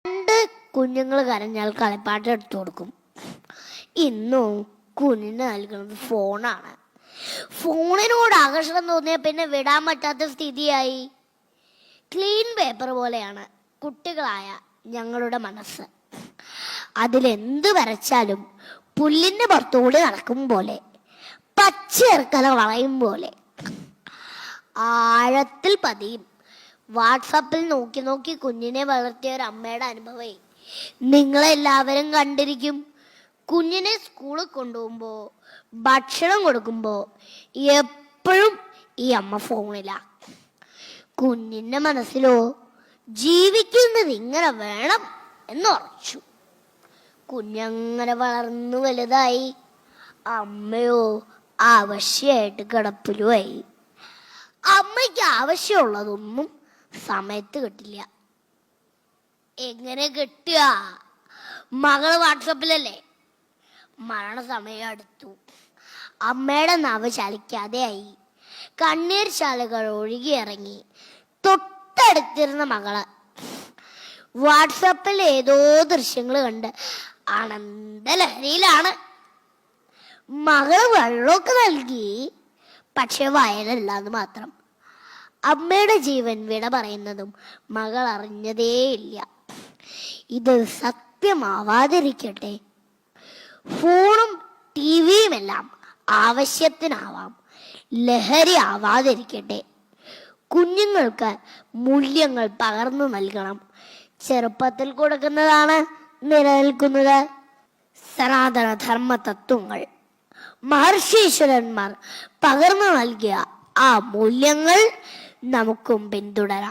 പണ്ട് കുഞ്ഞുങ്ങൾ കരഞ്ഞാൽ കളിപ്പാട്ടം എടുത്തു കൊടുക്കും. ഇന്നും കുഞ്ഞിന് നൽകുന്നത് ഫോണാണ്. ഫോണിനോട് ആകർഷണം തോന്നിയ പിന്നെ വിടാൻ പറ്റാത്ത സ്ഥിതിയായി. ക്ലീൻ പേപ്പർ പോലെയാണ് കുട്ടികളായ ഞങ്ങളുടെ മനസ്സ്. അതിലെന്ത് വരച്ചാലും പുല്ലിന്റെ പുറത്തുകൂടി നടക്കും പോലെ, പച്ചയിറക്കല വളയും പോലെ ആഴത്തിൽ പതിയും. വാട്സാപ്പിൽ നോക്കി നോക്കി കുഞ്ഞിനെ വളർത്തിയ ഒരു അമ്മയുടെ അനുഭവം നിങ്ങളെല്ലാവരും കണ്ടിരിക്കും. കുഞ്ഞിനെ സ്കൂളിൽ കൊണ്ടുപോകുമ്പോ, ഭക്ഷണം കൊടുക്കുമ്പോ എപ്പോഴും ഈ അമ്മ ഫോണിലാ. കുഞ്ഞിന്റെ മനസ്സിലോ ജീവിക്കുന്നത് ഇങ്ങനെ വേണം എന്നുറച്ചു. കുഞ്ഞങ്ങനെ വളർന്നു വലുതായി. അമ്മയോ ആവശ്യമായിട്ട് കിടപ്പിലുമായി. അമ്മയ്ക്ക് ആവശ്യമുള്ളതൊന്നും സമയത്ത് കിട്ടില്ല. എങ്ങനെ കിട്ടുക? മകള് വാട്സപ്പിലല്ലേ. മരണസമയം അടുത്തു. അമ്മയുടെ നാവ് ചലിക്കാതെയായി. കണ്ണീർ ശാലകൾ ഒഴുകിയിറങ്ങി. തൊട്ടടുത്തിരുന്ന മകള് വാട്സപ്പിൽ ഏതോ ദൃശ്യങ്ങൾ കണ്ട് ആനന്ദലഹരിയിലാണ്. മകള് വെള്ളമൊക്കെ നൽകി, പക്ഷെ വയലല്ലാന്ന് മാത്രം. അമ്മയുടെ ജീവൻ വിട പറയുന്നതും മകൾ അറിഞ്ഞതേയില്ല. ഇത് സത്യമാവാതിരിക്കട്ടെ. ഫോണും ടിവിയും എല്ലാം ആവശ്യത്തിനാവാം, ലഹരി ആവാതിരിക്കട്ടെ. കുഞ്ഞുങ്ങൾക്ക് മൂല്യങ്ങൾ പകർന്നു നൽകണം. ചെറുപ്പത്തിൽ കൊടുക്കുന്നതാണ് നിലനിൽക്കുന്നത്. സനാതന ധർമ്മ തത്വങ്ങൾ മഹർഷീശ്വരന്മാർ പകർന്നു നൽകിയ ആ മൂല്യങ്ങൾ നമുക്കും പിന്തുടരാം.